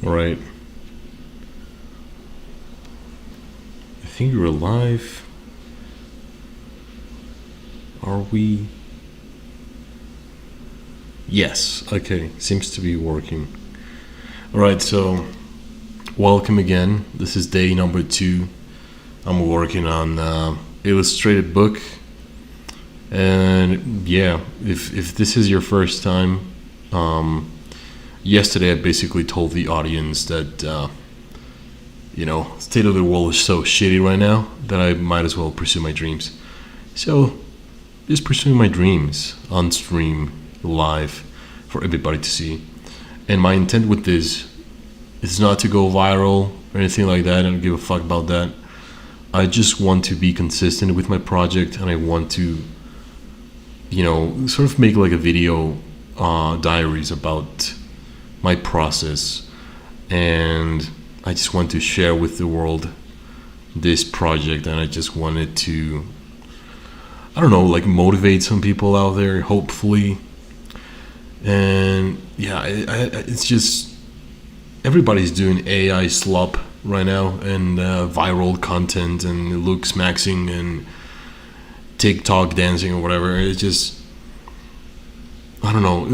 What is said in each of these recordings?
All right. I think we're live. Are we? Yes. Okay. Seems to be working. All right. So, welcome again. This is day number 2. I'm working on illustrated book, and yeah, if this is your first time, yesterday I basically told the audience that state of the world is so shitty right now that I might as well pursue my dreams. So, just pursuing my dreams on stream, live, for everybody to see. And my intent with this is not to go viral or anything like that. I don't give a fuck about that. I just want to be consistent with my project, and I want to, sort of make like a video diaries about my process. And I just want to share with the world this project, and I just wanted to, motivate some people out there, hopefully. And yeah, it's just everybody's doing AI slop right now, and viral content and looks maxing and TikTok dancing or whatever. It's just, I don't know.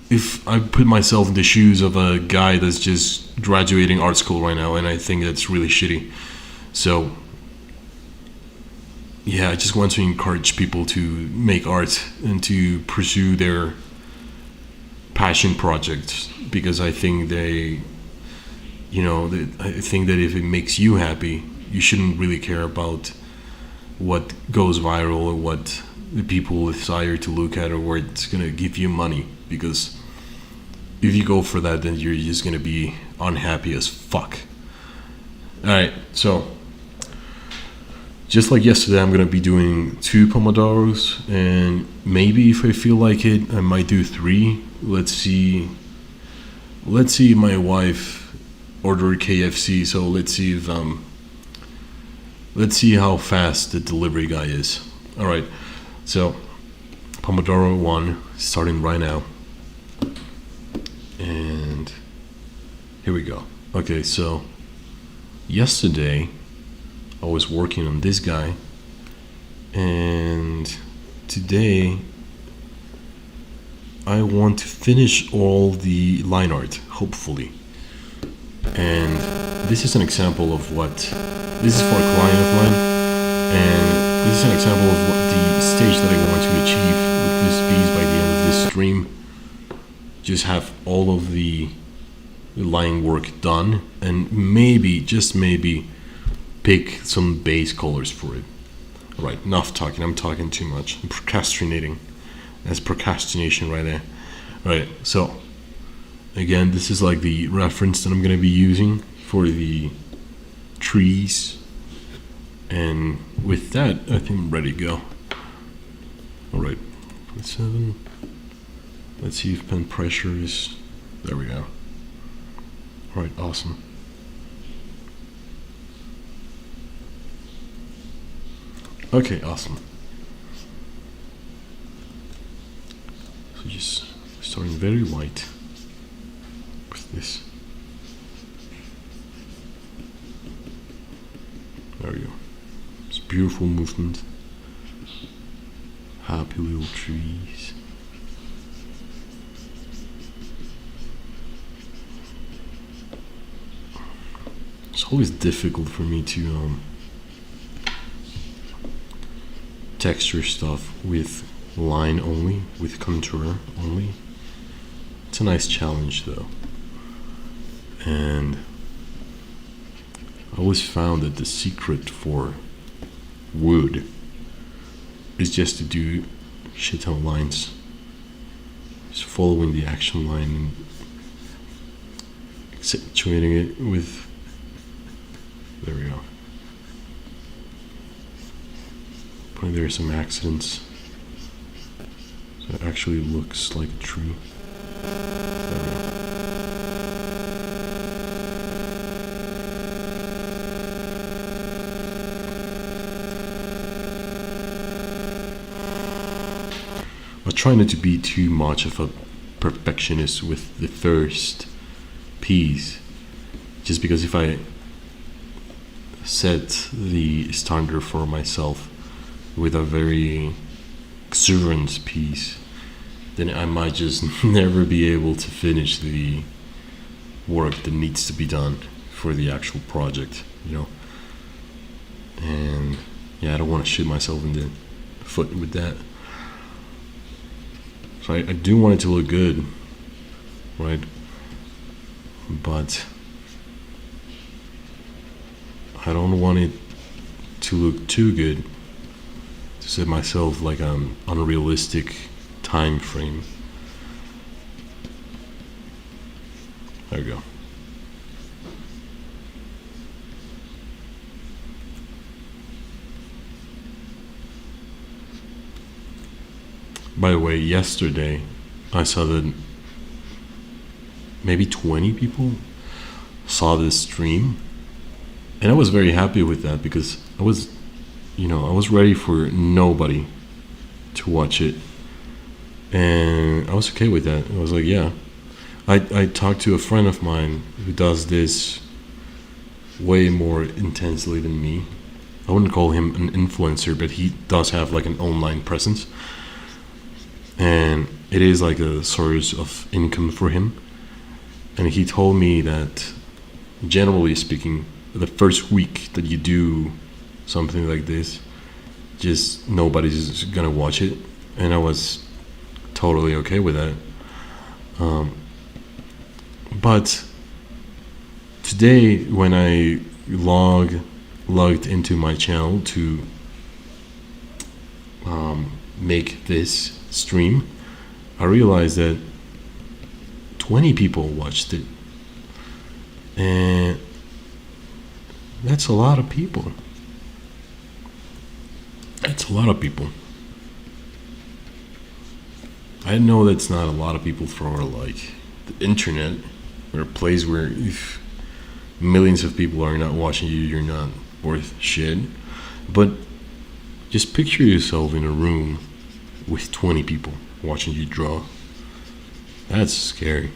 If I put myself in the shoes of a guy that's just graduating art school right now, and I think that's really shitty. So yeah, I just want to encourage people to make art and to pursue their passion projects, because I think I think that if it makes you happy, you shouldn't really care about what goes viral or what the people desire to look at, or where it's gonna give you money. Because if you go for that, then you're just gonna be unhappy as fuck. Alright, so just like yesterday, I'm gonna be doing 2 Pomodoros, and maybe if I feel like it, I might do 3. Let's see if my wife ordered KFC, so let's see how fast the delivery guy is. Alright, so Pomodoro 1 starting right now, and here we go. Okay, so yesterday I was working on this guy, and today I want to finish all the line art, hopefully. And this is an example of this is for a client of mine, and this is an example of what the stage that I want to achieve with this piece by the end of this stream. Just have all of the line work done, and maybe, just maybe, pick some base colors for it. Alright, enough talking. I'm talking too much. I'm procrastinating. That's procrastination right there. Alright, so again, this is like the reference that I'm going to be using for the trees. And with that, I think I'm ready to go. Alright, 7. Let's see if pen pressure is... There we go. Alright, awesome. Okay, awesome. So just starting very white with this. There we go. It's beautiful movement. Happy little trees. It's always difficult for me to texture stuff with line only, with contour only. It's a nice challenge though. And I always found that the secret for wood is just to do shit ton of lines. Just following the action line and accentuating it with... There we go. Putting there some accents so it actually looks like a tree. There we go. I try not to be too much of a perfectionist with the first peace. Just because if I set the standard for myself with a very exuberant peace, then I might just never be able to finish the work that needs to be done for the actual project, you know? And yeah, I don't want to shoot myself in the foot with that. So I do want it to look good, right? But I don't want it to look too good to set myself like an unrealistic time frame. There we go. By the way, yesterday I saw that maybe 20 people saw this stream, and I was very happy with that because I was ready for nobody to watch it, and I was okay with that. I was like, yeah. I talked to a friend of mine who does this way more intensely than me. I wouldn't call him an influencer, but he does have like an online presence, and it is like a source of income for him. And he told me that, generally speaking, the first week that you do something like this, just nobody's gonna watch it, and I was totally okay with that. But today, when I logged into my channel to make this stream, I realized that 20 people watched it, and that's a lot of people. That's a lot of people. I know that's not a lot of people for like the internet, or a place where if millions of people are not watching you, you're not worth shit. But just picture yourself in a room with 20 people watching you draw. That's scary.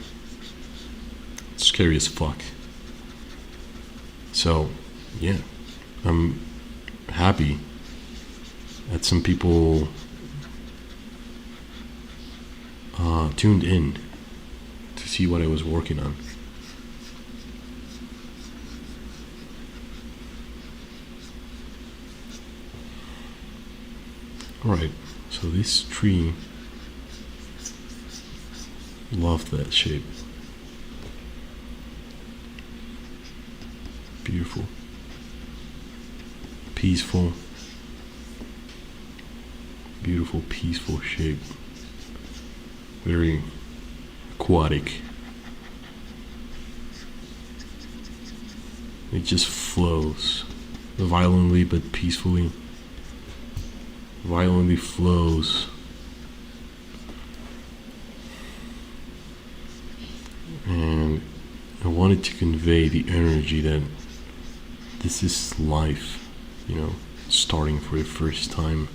It's scary as fuck. So, yeah, I'm happy that some people tuned in to see what I was working on. Alright, so this tree, love that shape. Beautiful. Peaceful. Beautiful, peaceful shape. Very aquatic. It just flows violently but peacefully. Violently flows. And I wanted to convey the energy that this is life, you know, starting for the first time.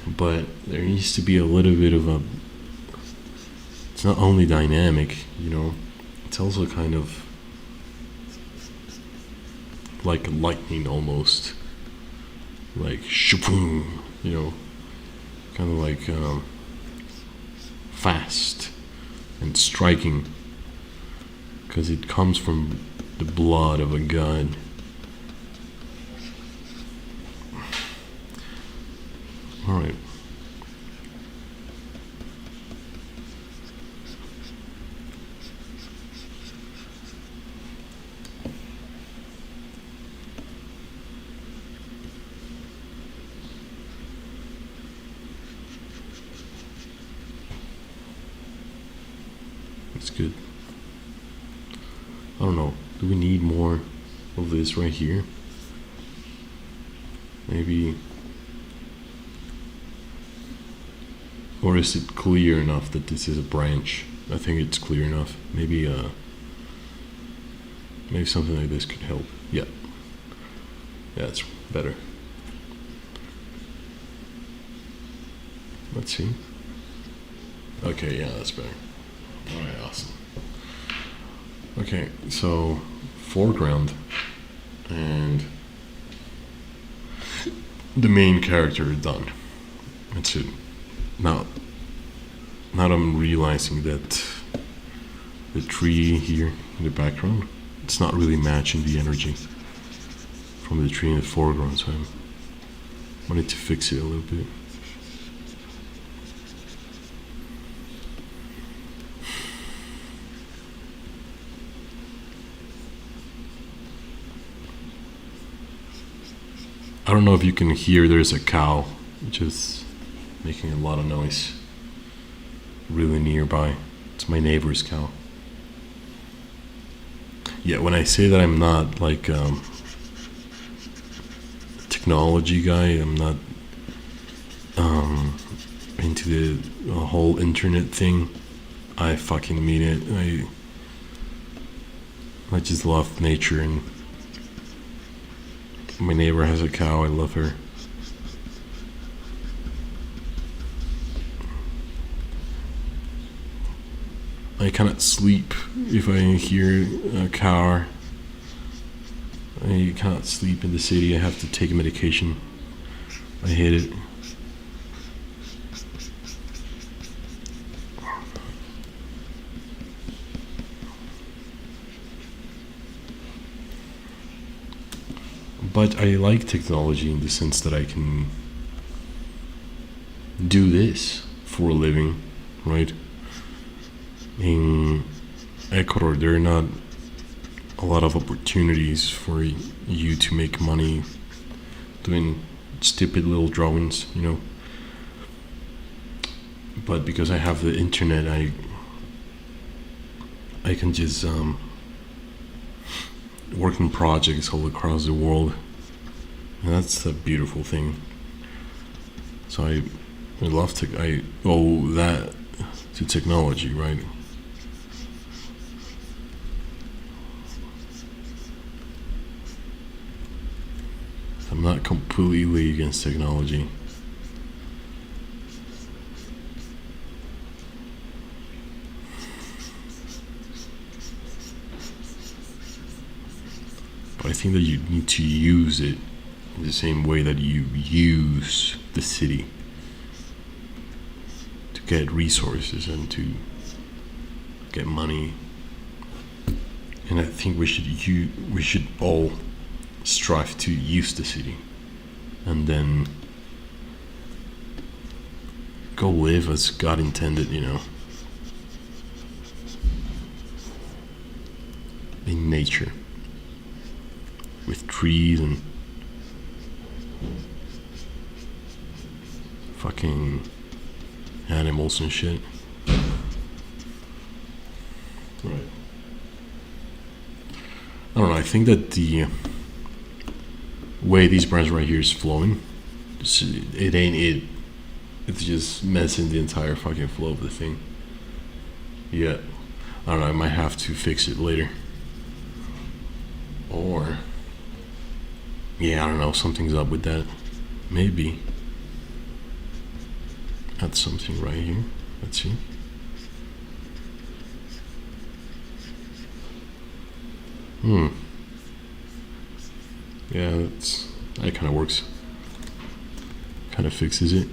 But there needs to be a little bit of a, it's not only dynamic, you know, it's also kind of like lightning almost, like shaboom, you know, kind of like fast and striking, because it comes from the blood of a god. All right. That's good. I don't know. Do we need more of this right here? Maybe. Or is it clear enough that this is a branch? I think it's clear enough. Maybe something like this could help. Yeah. Yeah, it's better. Let's see. Okay, yeah, that's better. Alright, awesome. Okay, so foreground and the main character done. That's it. Now, now I'm realizing that the tree here in the background, it's not really matching the energy from the tree in the foreground, so I wanted to fix it a little bit. I don't know if you can hear, there's a cow just making a lot of noise really nearby. It's my neighbor's cow. Yeah, when I say that I'm not like technology guy, I'm not into the whole internet thing, I fucking mean it. I just love nature, and my neighbor has a cow. I love her. I cannot sleep if I hear a car. I cannot sleep in the city. I have to take medication. I hate it. But I like technology in the sense that I can do this for a living, right? In Ecuador, there are not a lot of opportunities for you to make money doing stupid little drawings, you know. But because I have the internet, I can just work on projects all across the world, and that's a beautiful thing. So I love I owe that to technology, right? I'm not completely against technology. But I think that you need to use it in the same way that you use the city to get resources and to get money. And I think we should all strive to use the city and then go live as God intended, you know, in nature with trees and fucking animals and shit. Right. I don't know, I think that the way these brands right here is flowing, it ain't it. It's just messing the entire fucking flow of the thing. Yeah. I don't know, I might have to fix it later. Or, yeah, I don't know, something's up with that. Maybe. Add something right here. Let's see. Yeah, that kind of works. Kind of fixes it.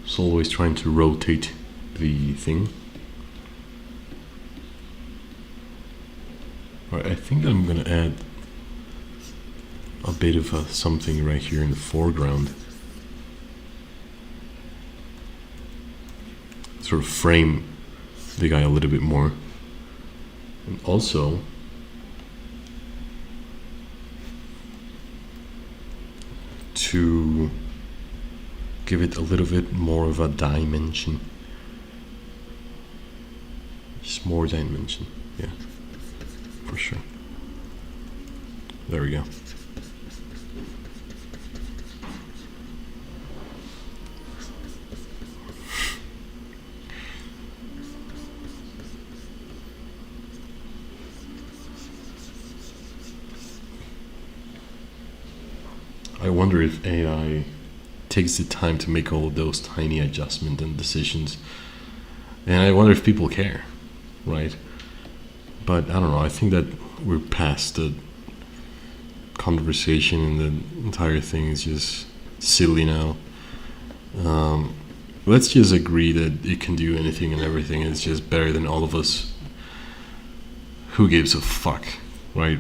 So always trying to rotate the thing. Alright, I think I'm gonna add a bit of something right here in the foreground. Sort of frame the guy a little bit more. And also, to give it a little bit more of a dimension. Just more dimension, yeah, for sure. There we go. I wonder if AI takes the time to make all of those tiny adjustments and decisions. And I wonder if people care, right? But I don't know. I think that we're past the conversation, and the entire thing is just silly now. Let's just agree that it can do anything and everything. It's just better than all of us. Who gives a fuck, right?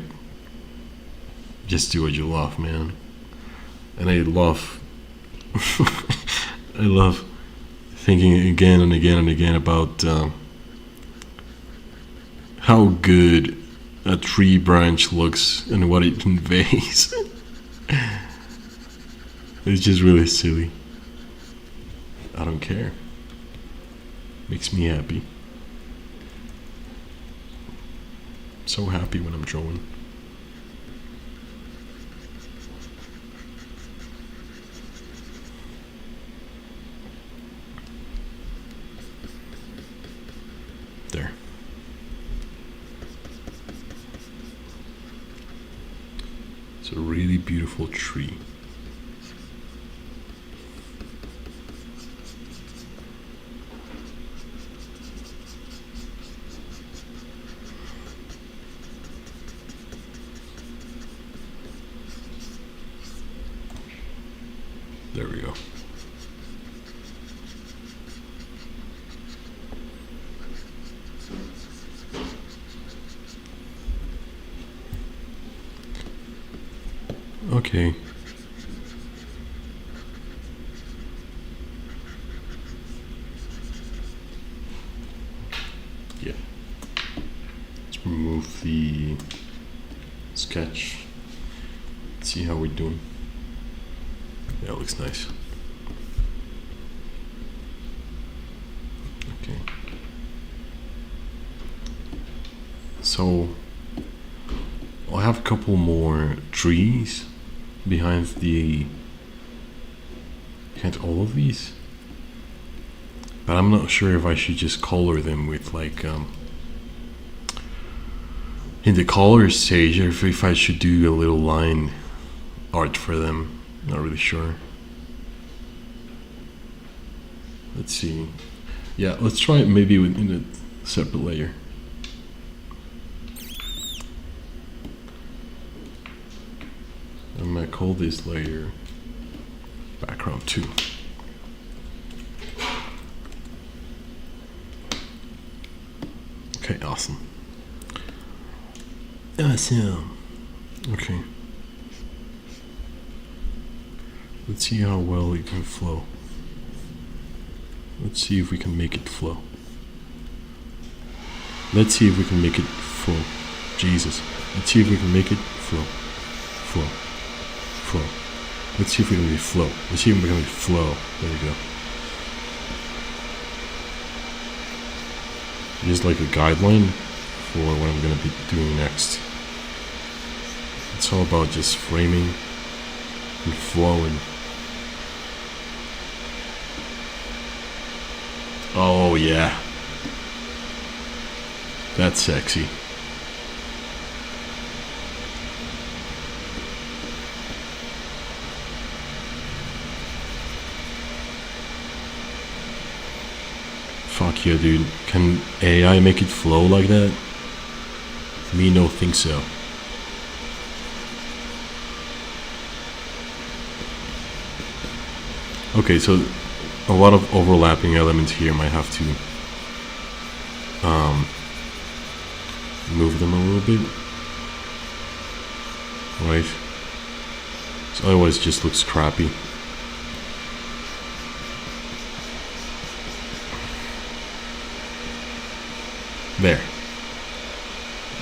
Just do what you love, man. And I love I love thinking again and again and again about how good a tree branch looks and what it conveys. It's just really silly. I don't care. Makes me happy. So happy when I'm drawing. There. It's a really beautiful tree. There we go. Okay. Yeah. Let's remove the sketch. See how we're doing. Yeah, it looks nice. Okay. So I'll have a couple more trees behind all of these, but I'm not sure if I should just color them with like in the color stage, or if I should do a little line art for them. Not really sure. Let's see. Yeah, let's try it maybe in a separate layer. I'm gonna call this layer background 2. Okay, awesome. Awesome. Okay. Let's see how well it can flow. Let's see if we can make it flow. Let's see if we can make it flow. Jesus. Let's see if we can make it flow. Flow. Flow. Let's see if we can make it flow. Let's see if we can make it flow. There we go. Just like a guideline for what I'm going to be doing next. It's all about just framing and flowing. Oh yeah. That's sexy. Fuck yeah, dude. Can AI make it flow like that? Me no think so. Okay, so a lot of overlapping elements here. Might have to move them a little bit, right? So otherwise it just looks crappy. There.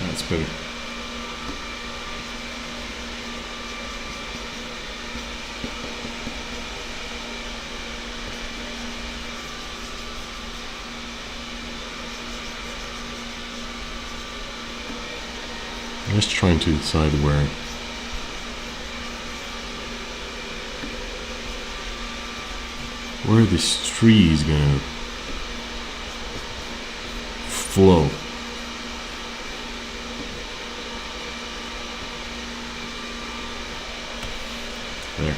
That's better. I'm just trying to decide where this tree is gonna flow. There.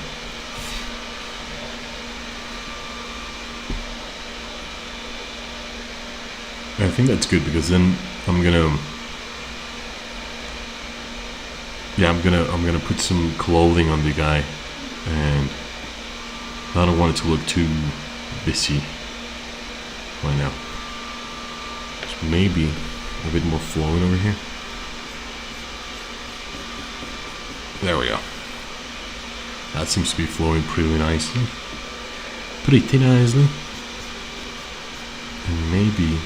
I think that's good because then I'm gonna, yeah, I'm gonna put some clothing on the guy, and I don't want it to look too busy right now. So maybe a bit more flowing over here. There we go. That seems to be flowing pretty nicely. Pretty nicely. And maybe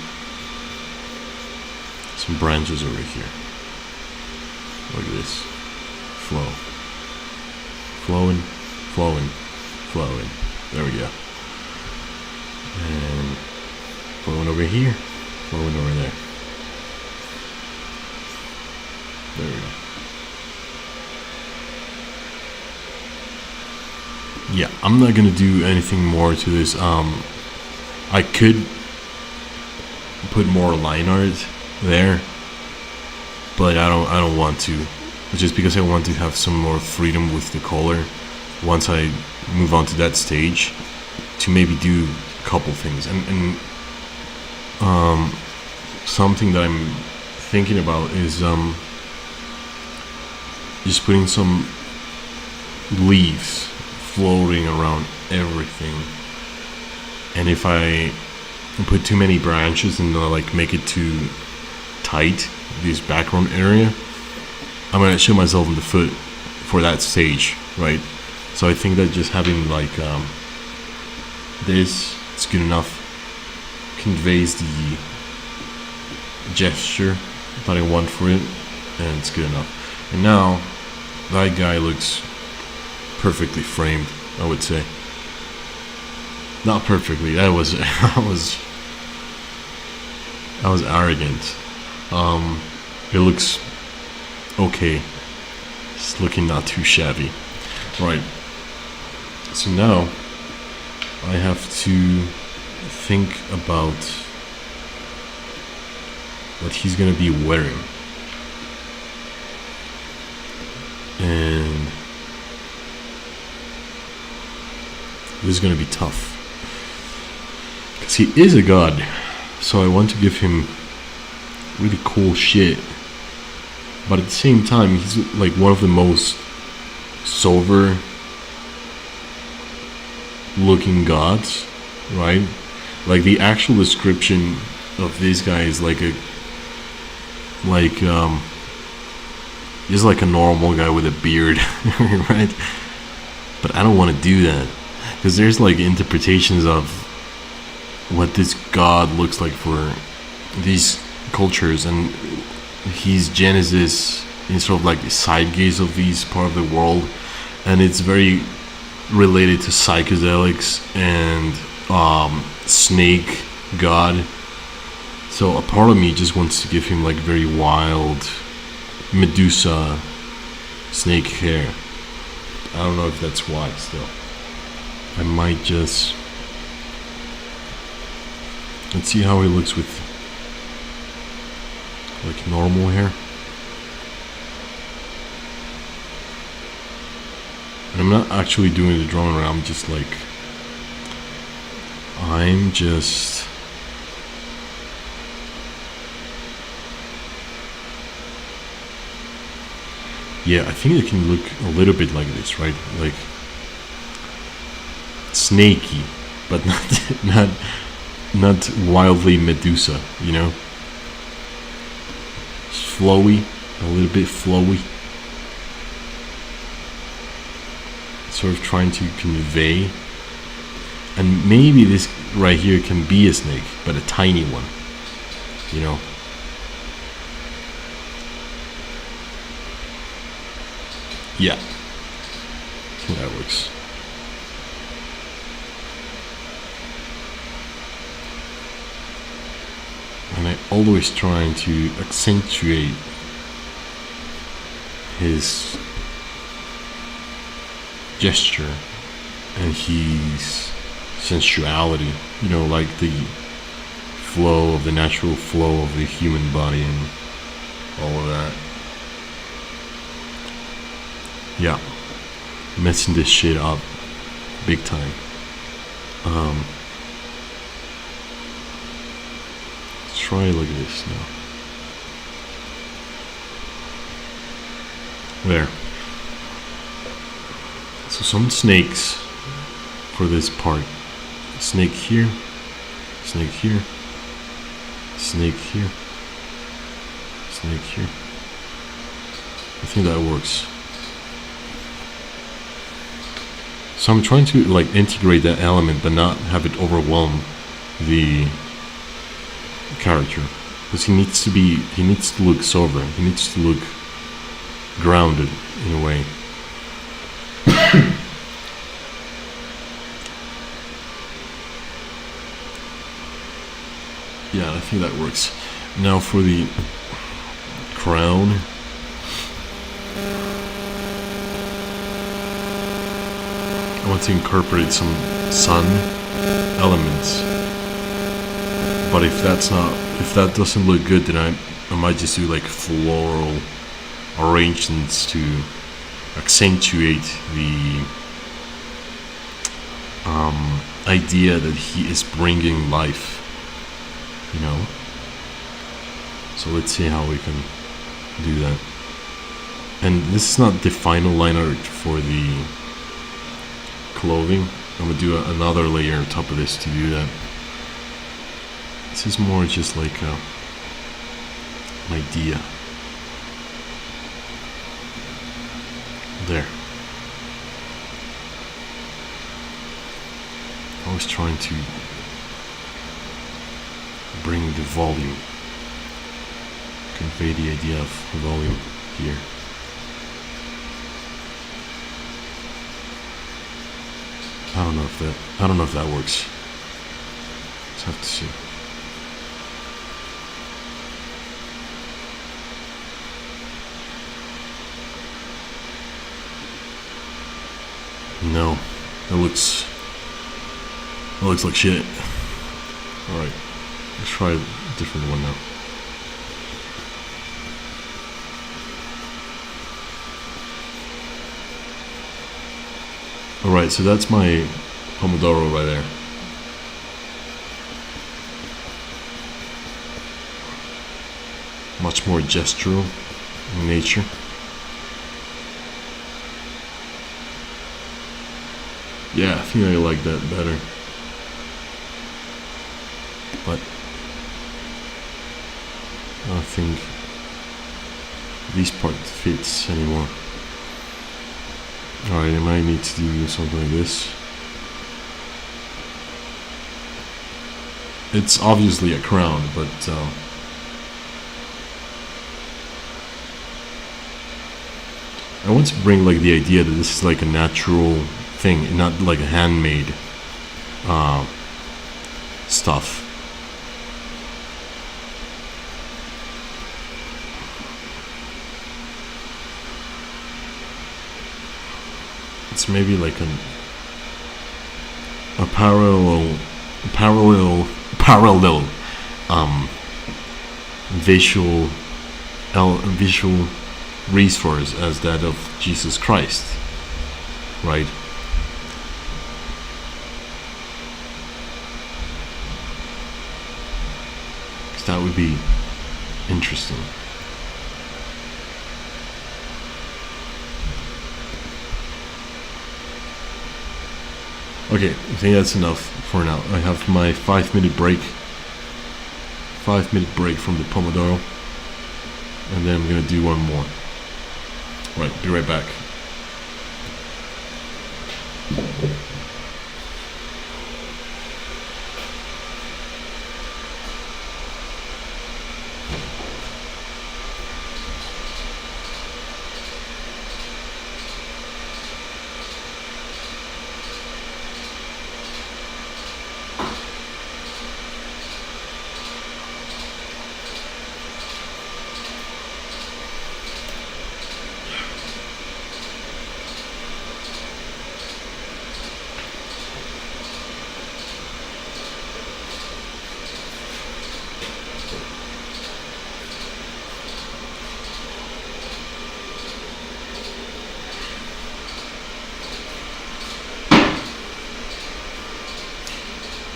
some branches over here. Like this. Flow. Flowing, flowing, flowing. There we go. And flowing over here, flowing over there. There we go. Yeah, I'm not gonna do anything more to this. I could put more line art there, but I don't want to. Just because I want to have some more freedom with the color once I move on to that stage, to maybe do a couple things. And something that I'm thinking about is just putting some leaves floating around everything. And if I put too many branches and like make it too tight, this background area, I'm gonna shoot myself in the foot for that stage, right? So I think that just having like this, it's good enough, conveys the gesture that I want for it, and it's good enough. And now that guy looks perfectly framed, I would say. Not perfectly. That was I was arrogant. It looks okay. It's looking not too shabby. Right. So now I have to think about what he's gonna be wearing. And this is gonna be tough. Because he is a god. So I want to give him really cool shit. But at the same time, he's like one of the most sober looking gods, right? Like the actual description of this guy is like just like a normal guy with a beard, right? But I don't want to do that, because there's like interpretations of what this god looks like for these cultures, and he's Genesis in sort of like the side gaze of these part of the world, and it's very related to psychedelics and snake god. So a part of me just wants to give him like very wild Medusa snake hair. I don't know if that's why. Still, I might just, let's see how he looks with like normal hair. And I'm not actually doing the drawing around, I'm just yeah, I think it can look a little bit like this, right? Like snaky, but not wildly Medusa, you know? It's flowy, a little bit flowy. Sort of trying to convey, and maybe this right here can be a snake, but a tiny one, you know? Yeah, I think that works. And I always trying to accentuate his gesture and his sensuality, you know, like the flow of the natural flow of the human body and all of that. Yeah, messing this shit up big time. try look at this now. There. So some snakes for this part. Snake here, snake here, snake here, snake here. I think that works. So I'm trying to like integrate that element but not have it overwhelm the character, because he needs to look sober, he needs to look grounded in a way. Yeah, I think that works. Now for the crown, I want to incorporate some sun elements. But if that doesn't look good, then I might just do like floral arrangements to accentuate the idea that he is bringing life, you know. So let's see how we can do that. And this is not the final line art for the clothing. I'm gonna do another layer on top of this to do that. This is more just like an idea. There. I was trying to bring the volume, convey the idea of volume here. I don't know if that works. Let's have to see. No, that looks like shit. Alright, let's try a different one now. Alright, so that's my Pomodoro right there. Much more gestural in nature. Yeah, I think I like that better. But I don't think this part fits anymore. Alright, I might need to do something like this. It's obviously a crown, but I want to bring like the idea that this is like a natural thing, not like a handmade stuff. It's maybe like a parallel visual resource as that of Jesus Christ, right? Because that would be interesting. Okay, I think that's enough for now. I have my 5-minute break. 5-minute break from the Pomodoro. And then I'm gonna do one more. Right, be right back.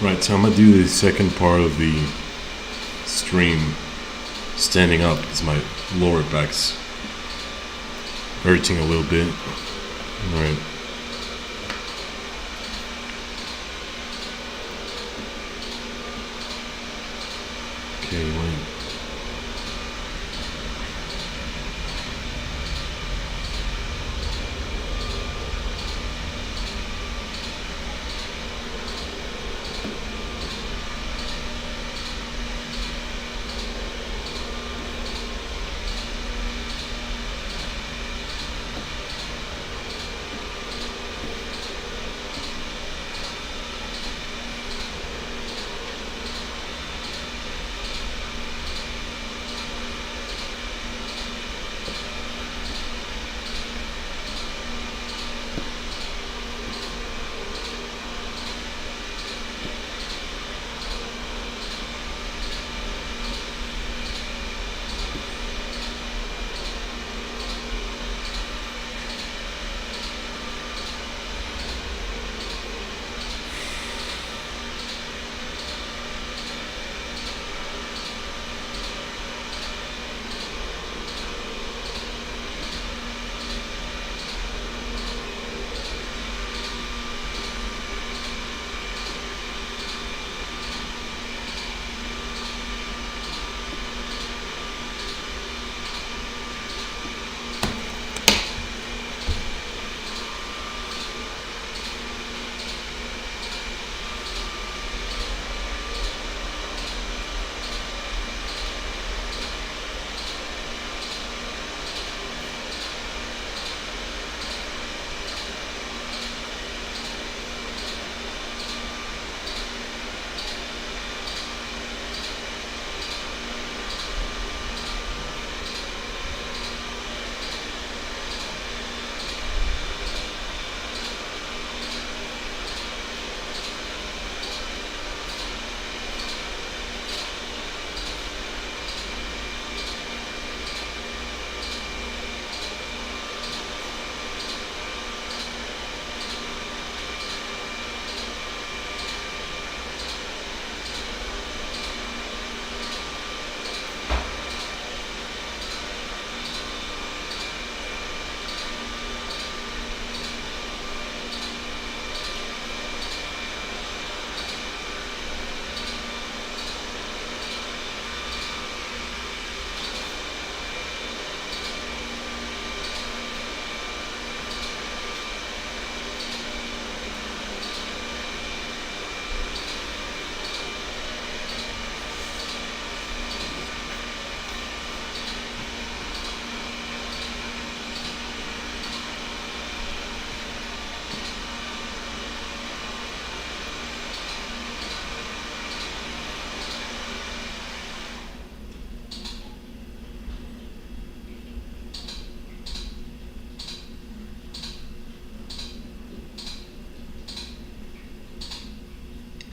Right, so I'm gonna do the second part of the extreme standing up because my lower back's hurting a little bit. Alright. Okay, wait.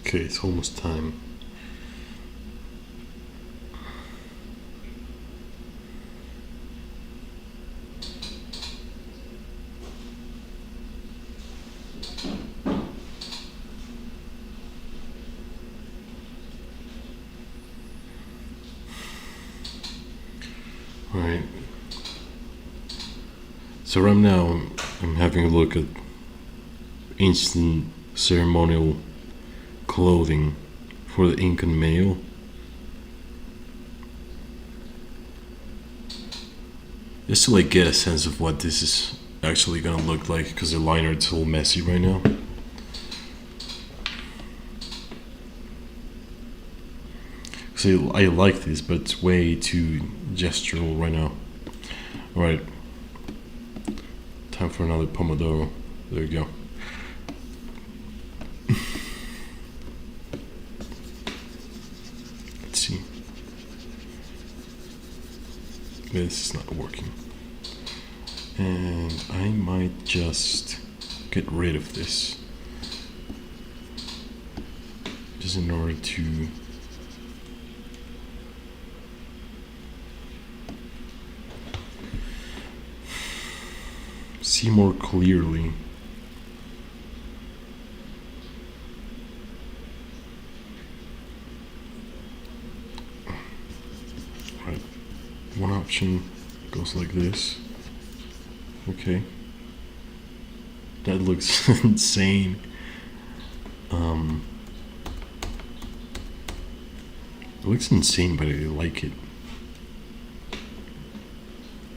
Okay, it's almost time. Alright. So right now I'm having a look at ancient ceremonial clothing for the Incan male. Just to like get a sense of what this is actually gonna look like, because the line art's all messy right now. So I like this, but it's way too gestural right now. Alright. Time for another Pomodoro. There you go. Let's see. This is not working. And I might just get rid of this. Just in order to see more clearly. one option goes like this. Okay. That looks insane. It looks insane, but I like it.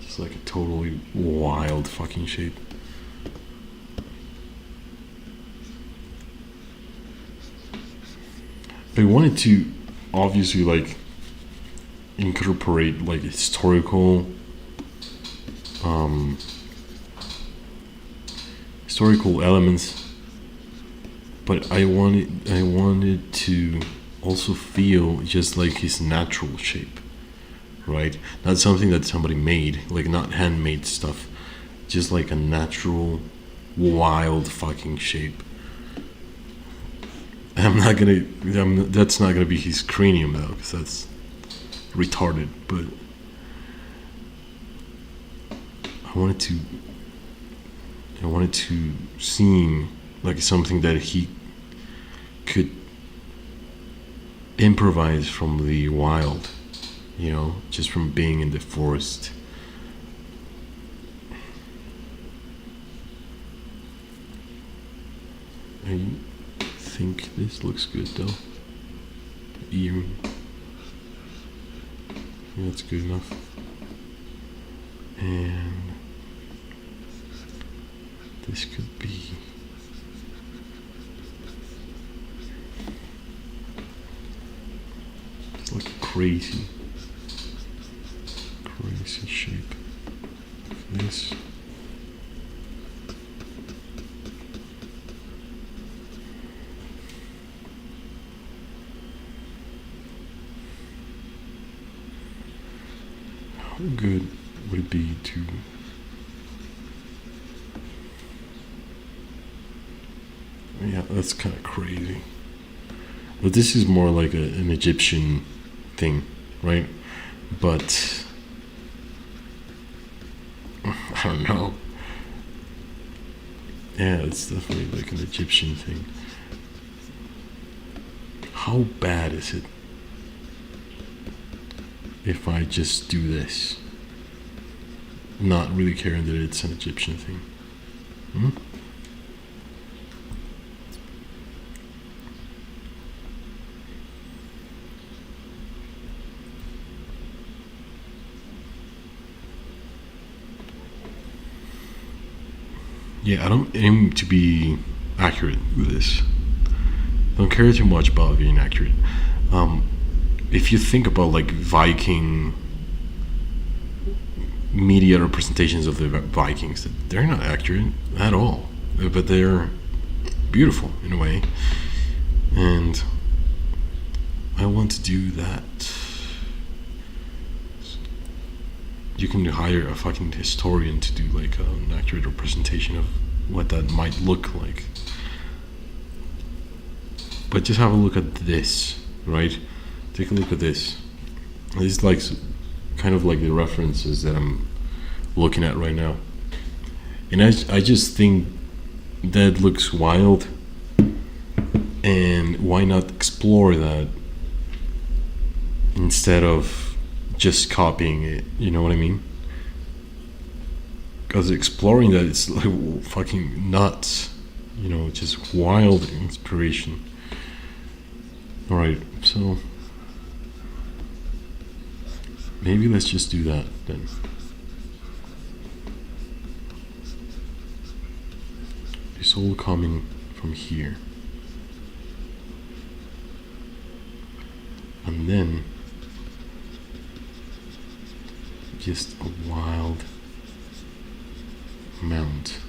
It's like a totally wild fucking shape. I wanted to obviously like incorporate like historical elements, but I wanted to also feel just like his natural shape, right? Not something that somebody made, like not handmade stuff, just like a natural wild fucking shape. That's not gonna be his cranium though, because that's retarded. But I wanted to seem like something that he could improvise from the wild, just from being in the forest. I think this looks good though. Ear. That's good enough. And this could be it's like a crazy shape. This. How good would it be to yeah, that's kind of crazy. But this is more like an Egyptian thing, right? But I don't know. Yeah, it's definitely like an Egyptian thing. How bad is it if I just do this? Not really caring that it's an Egyptian thing. Hmm? Yeah, I don't aim to be accurate with this. I don't care too much about being accurate. If you think about like Viking media representations of the Vikings, they're not accurate at all, but they're beautiful in a way, and I want to do that. You can hire a fucking historian to do like an accurate representation of what that might look like. But just have a look at this, right? Take a look at this. This is like kind of like the references that I'm looking at right now. And I just think that looks wild. And why not explore that instead of just copying it, you know what I mean? Because exploring that is like fucking nuts, just wild inspiration. Alright, so maybe let's just do that then. It's all coming from here. And then just a wild mount.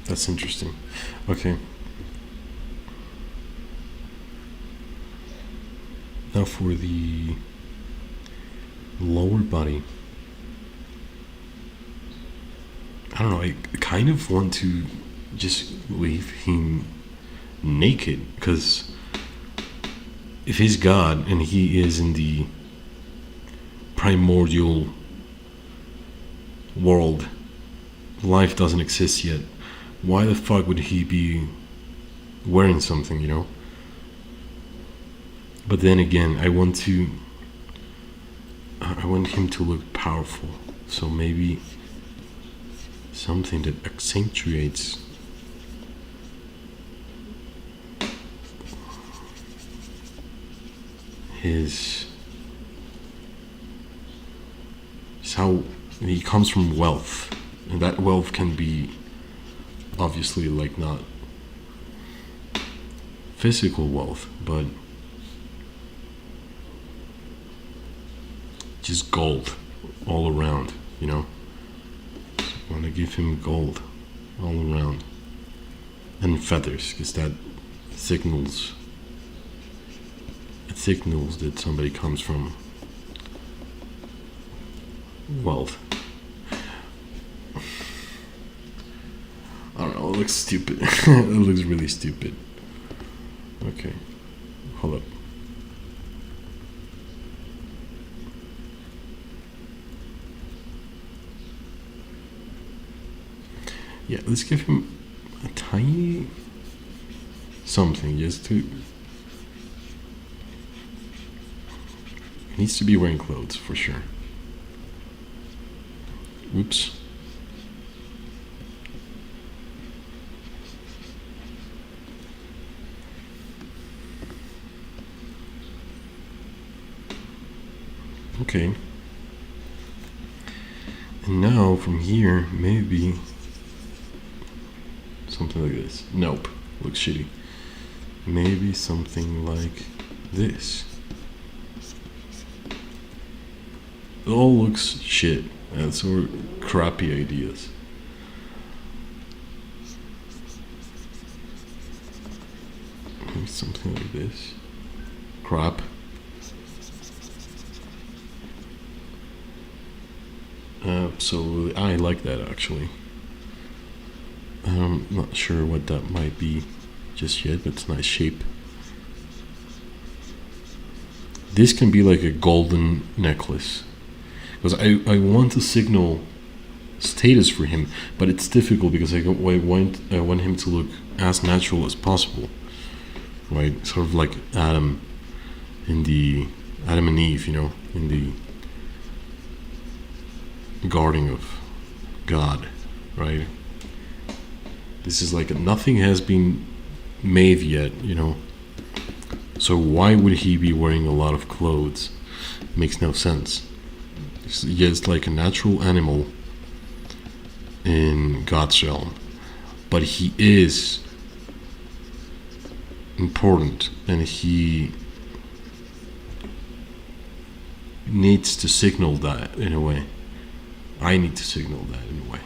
That's interesting. Okay. Now for the lower body. I don't know, I kind of want to just leave him naked, because if he's God and he is in the primordial world, life doesn't exist yet, why the fuck would he be wearing something, you know? But then again, I want him to look powerful. So maybe something that accentuates his how he comes from wealth, and that wealth can be obviously like not physical wealth, but just gold all around, you know. I want to give him gold all around and feathers, because that signals that somebody comes from wealth. I don't know, it looks stupid. It looks really stupid. Okay, hold up. Yeah, let's give him a tiny something just to. He needs to be wearing clothes for sure. Oops. Okay. And now from here, maybe something like this. Nope. Looks shitty. Maybe something like this. It all looks shit. That's sort of crappy ideas. Maybe something like this. Crap. Absolutely. I like that actually. I'm not sure what that might be just yet, but it's a nice shape. This can be like a golden necklace. Because I want to signal status for him, but it's difficult because I want him to look as natural as possible. Right? Sort of like Adam and Eve, you know, in the Garden of God, right? This is like nothing has been made yet, you know. So why would he be wearing a lot of clothes? Makes no sense. He's just like a natural animal in God's realm, but he is important, and he needs to signal that in a way. I need to signal that in a way.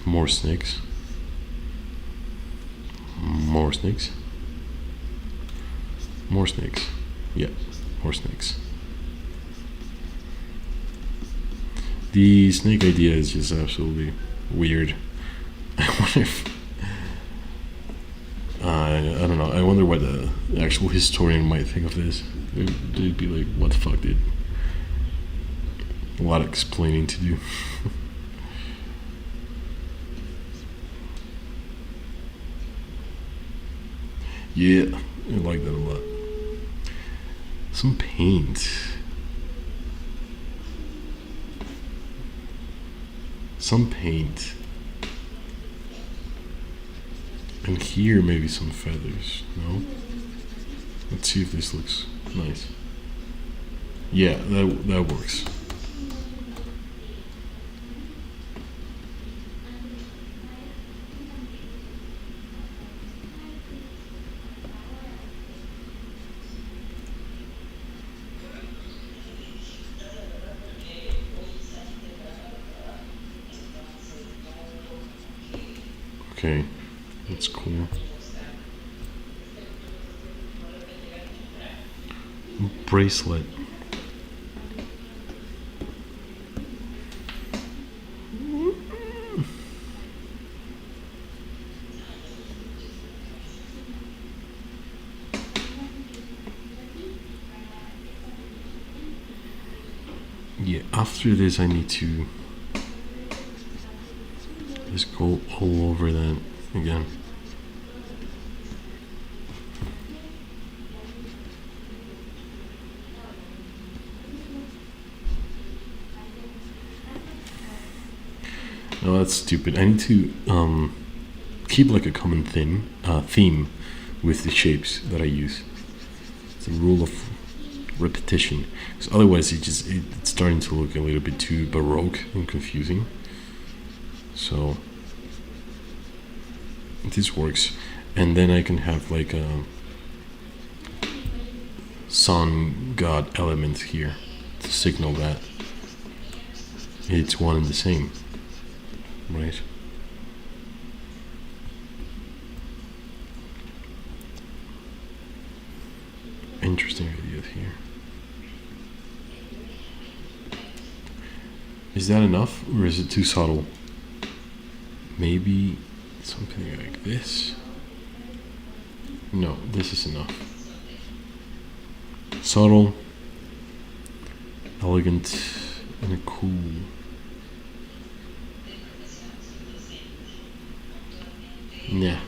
More snakes. More snakes. More snakes. Yeah, more snakes. The snake idea is just absolutely weird. I wonder if I don't know. I wonder what the actual historian might think of this. They'd be like, "What the fuck, dude?" A lot of explaining to do. Yeah, I like that a lot. Some paint. Some paint. And here maybe some feathers, no? Let's see if this looks nice. Yeah, that works. Okay, that's cool. Bracelet. Okay, after this I need to just go all over that again. No, that's stupid. I need to keep like a common theme with the shapes that I use. It's a rule of repetition, because otherwise it's starting to look a little bit too baroque and confusing. So this works, and then I can have like a sun god element here to signal that it's one and the same, right? Interesting ideas here. Is that enough, or is it too subtle? Maybe something like this. No, this is enough. Subtle, elegant, and a cool. Nah.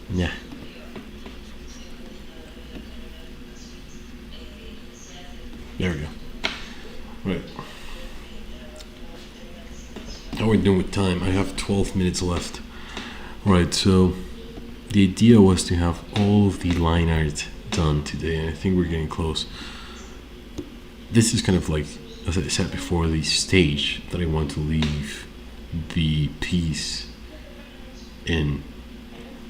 Nah. There we go. Right. How are we doing with time? I have 12 minutes left. Right, so the idea was to have all of the line art done today, and I think we're getting close. This is kind of like, as I said before, the stage that I want to leave the piece in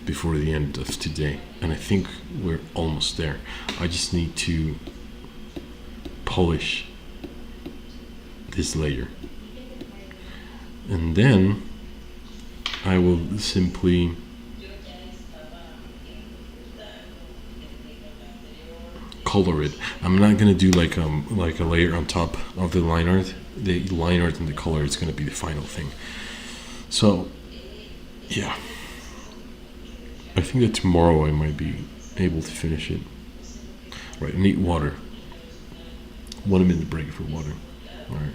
before the end of today, and I think we're almost there. I just need to polish this layer, and then I will simply color it. I'm not gonna do like a layer on top of the line art. The line art and the color is gonna be the final thing. So yeah, I think that tomorrow I might be able to finish it. Right, I need water. 1 minute break for water. All right.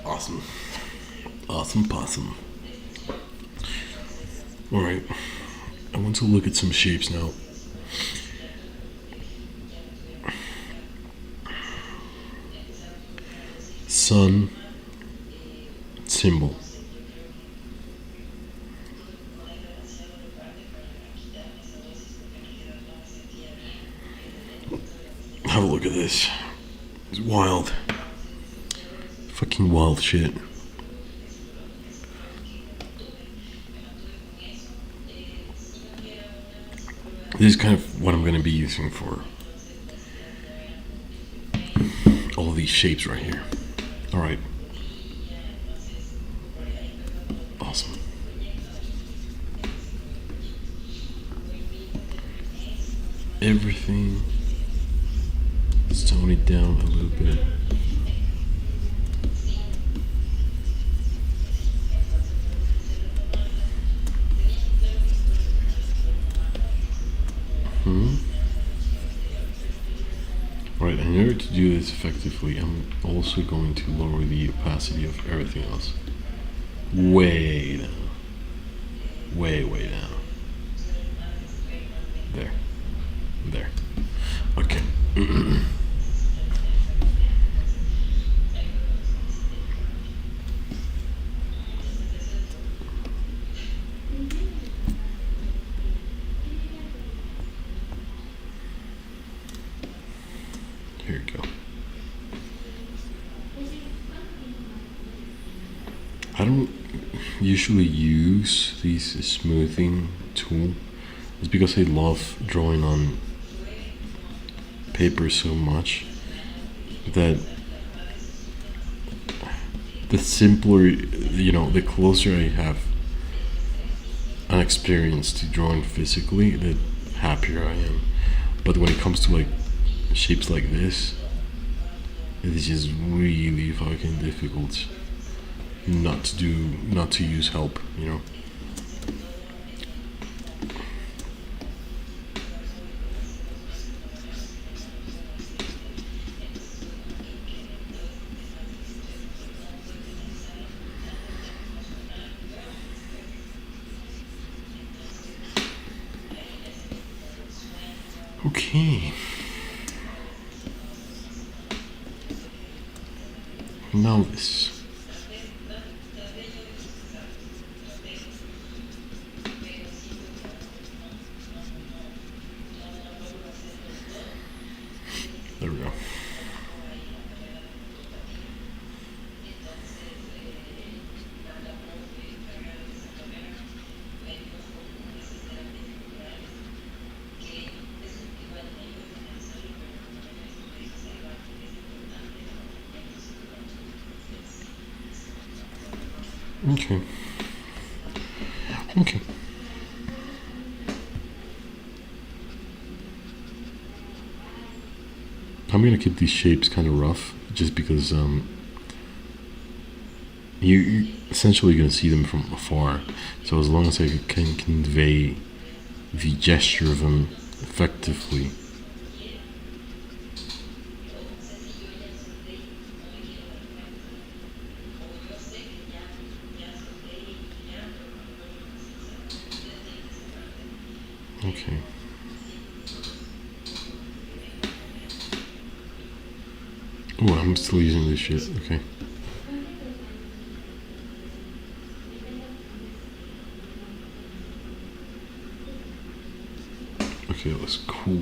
Awesome. Awesome possum. Alright. I want to look at some shapes now. Sun symbol. Have a look at this. It's wild. Fucking wild shit. This is kind of what I'm going to be using for all of these shapes right here. Alright. Awesome. Everything. Let's tone it down a little bit. Alright, in order to do this effectively, I'm also going to lower the opacity of everything else. Way down. Way down. There. There. Okay. Here we go. I don't usually use these smoothing tool. It's because I love drawing on paper so much that the simpler, the closer I have unexperienced drawing physically, the happier I am. But when it comes to like shapes like this, it is just really fucking difficult not to use help, you know. Okay. Now this. There we go. Okay. Okay. I'm gonna keep these shapes kind of rough, just because you're essentially gonna see them from afar. So as long as I can convey the gesture of them effectively. Okay. Oh, I'm still using this shit. Okay. Okay, that's cool.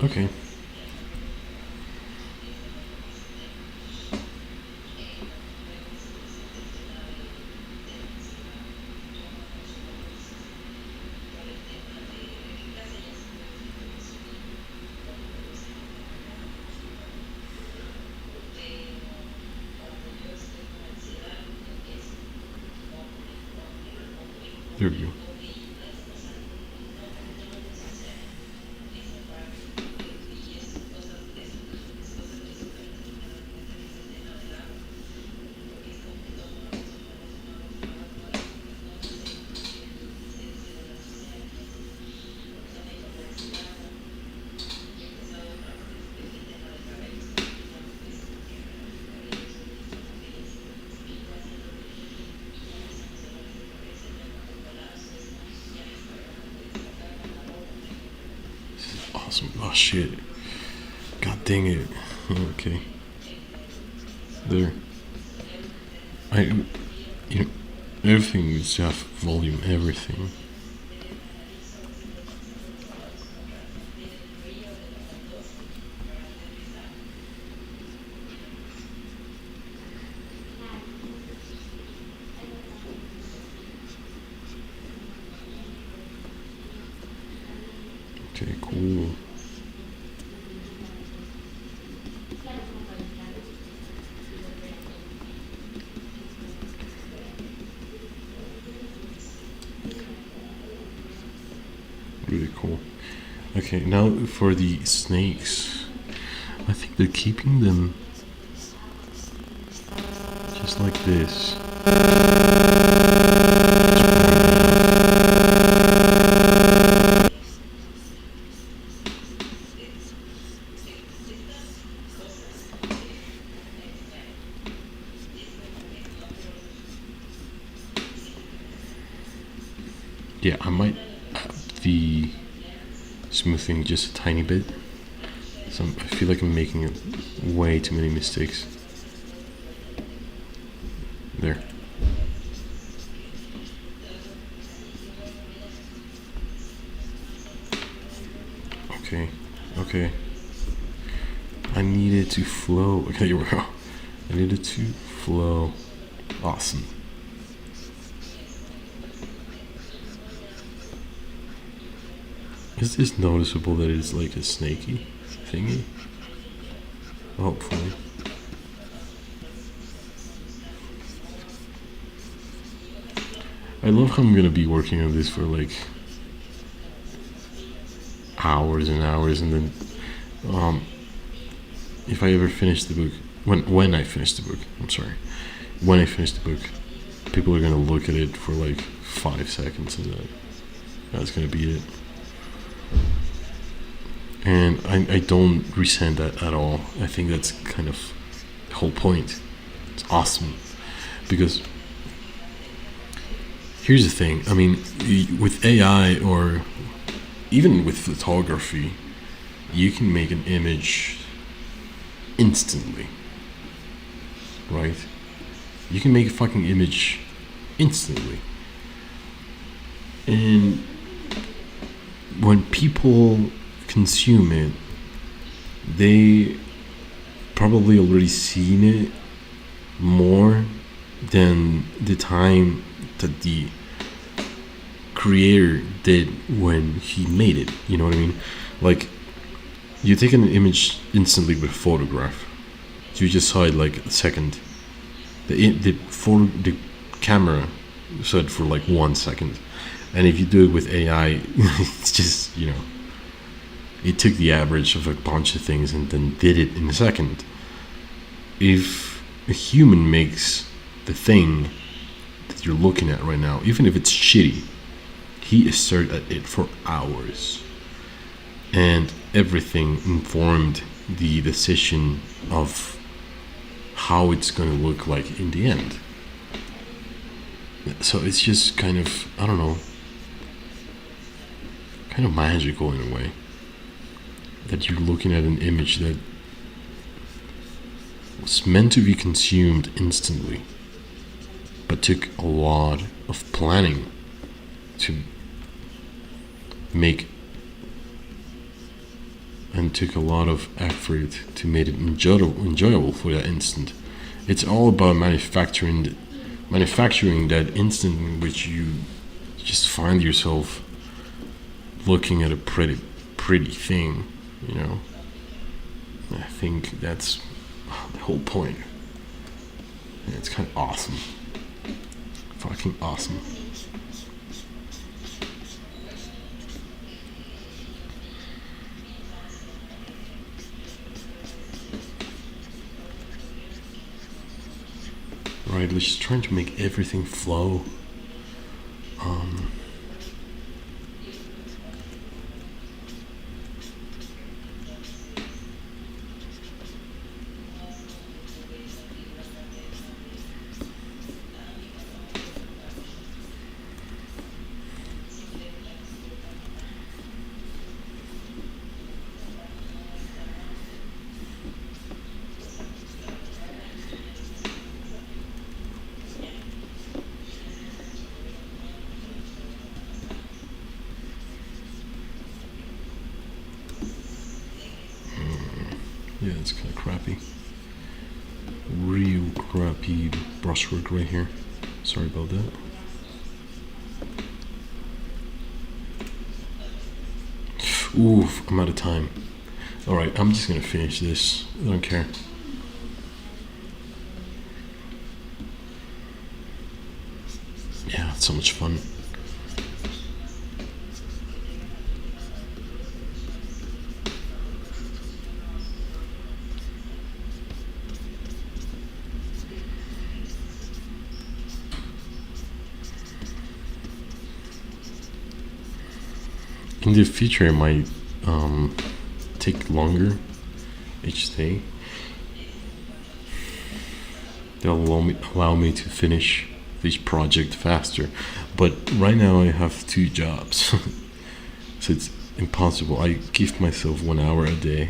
Okay. There we go. Awesome. Oh shit. God dang it. Okay. There. I, you know, everything needs to have volume. Everything. Okay. Cool. Really cool. Okay, now for the snakes. I think they're keeping them just like this. Yeah, I might up the smoothing just a tiny bit, I feel like I'm making way too many mistakes. There. Okay. Okay. I needed to flow. Okay, here we go. I needed to flow. Awesome. Is this noticeable that it's like a snaky thingy? Hopefully. I love how I'm gonna be working on this for like hours and hours, and then if I ever finish the book, when I finish the book, I'm sorry, when I finish the book, people are gonna look at it for like 5 seconds, and that's gonna be it. And I don't resent that at all. I think that's kind of the whole point. It's awesome. Because here's the thing, I mean, with AI or even with photography, you can make an image instantly, right? You can make a fucking image instantly. And when people consume it, they probably already seen it more than the time that the creator did when he made it. You know what I mean? Like, you take an image instantly with a photograph. You just saw it like a second. The camera saw it for like 1 second. And if you do it with AI, it's just, it took the average of a bunch of things and then did it in a second. If a human makes the thing that you're looking at right now, even if it's shitty, he stared at it for hours. And everything informed the decision of how it's going to look like in the end. So it's just kind of, I don't know, kind of magical in a way. That you're looking at an image that was meant to be consumed instantly, but took a lot of planning to make, and took a lot of effort to make it enjoyable for that instant. It's all about manufacturing that instant in which you just find yourself looking at a pretty thing. I think that's the whole point. And it's kind of awesome. Fucking awesome. Right, let's just trying to make everything flow. Yeah, it's kind of crappy. Real crappy brushwork right here. Sorry about that. Oof, I'm out of time. Alright, I'm just gonna finish this. I don't care. Yeah, it's so much fun. In the future, it might take longer each day. They'll allow me to finish this project faster. But right now, I have 2 jobs, so it's impossible. I give myself 1 hour a day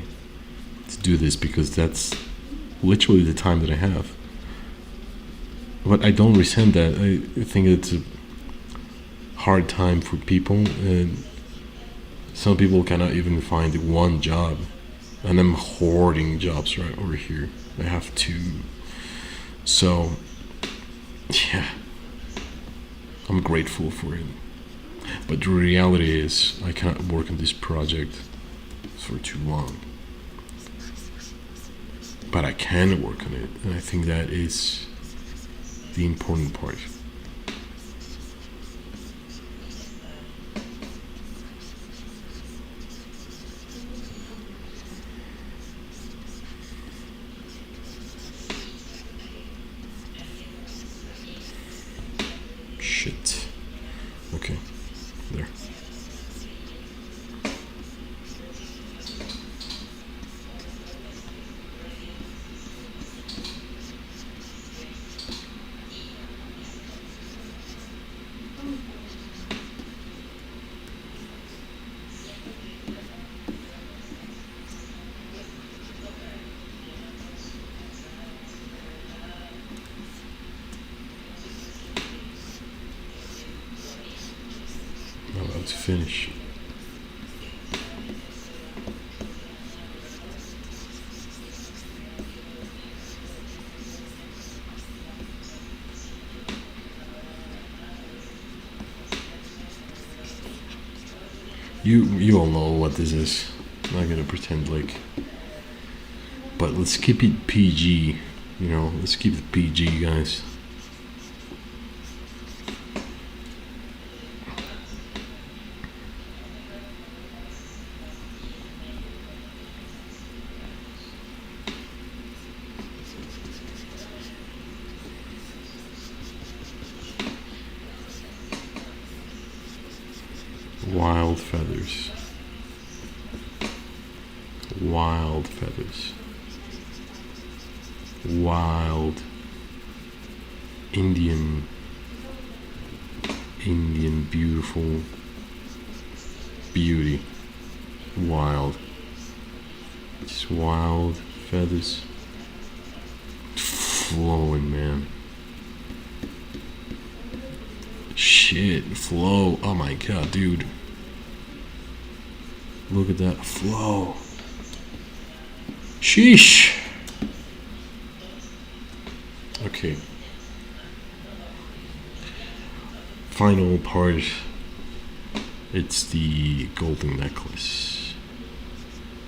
do this because that's literally the time that I have. But I don't resent that. I think it's a hard time for people, and some people cannot even find one job. And I'm hoarding jobs right over here. I have two. So, yeah, I'm grateful for it. But the reality is, I cannot work on this project for too long. But I can work on it, and I think that is the important part. Shit. Okay, there. I'm about to finish. You all know what this is. I'm not gonna pretend like. But let's keep it PG. Let's keep it PG, guys. Wild feathers. Wild feathers. Wild Indian beautiful beauty. Wild. Just wild feathers. Flowing, man. Shit, flow. Oh my god, dude. Look at that flow. Sheesh. Okay. Final part. It's the golden necklace,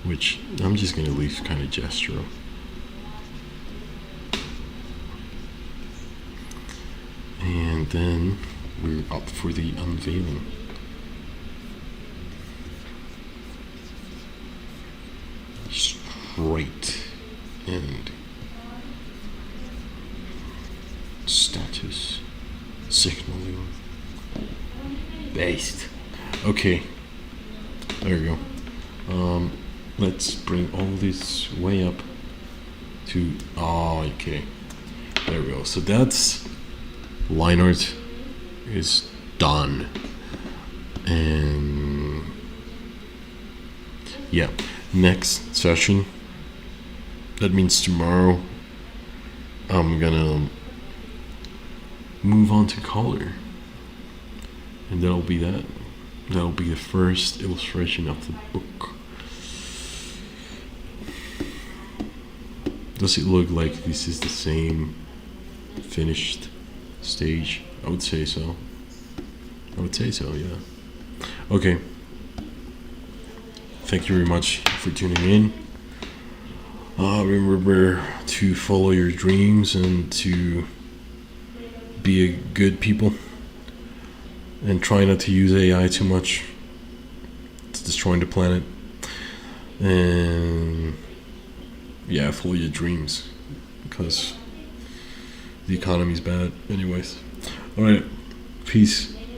which I'm just gonna leave kind of gestural. And then we're up for the unveiling. Straight and status signaling based. Okay, there we go. Let's bring all this way up to okay. There we go. So that's line art is done, and yeah, next session, that means tomorrow, I'm gonna move on to color, and that'll be the first illustration of the book. Does it look like this is the same finished stage? I would say so. Yeah. Okay. Thank you very much for tuning in. Remember to follow your dreams and to be a good people. And try not to use AI too much. It's destroying the planet. And yeah, follow your dreams. Because the economy's bad anyways. Alright. Peace.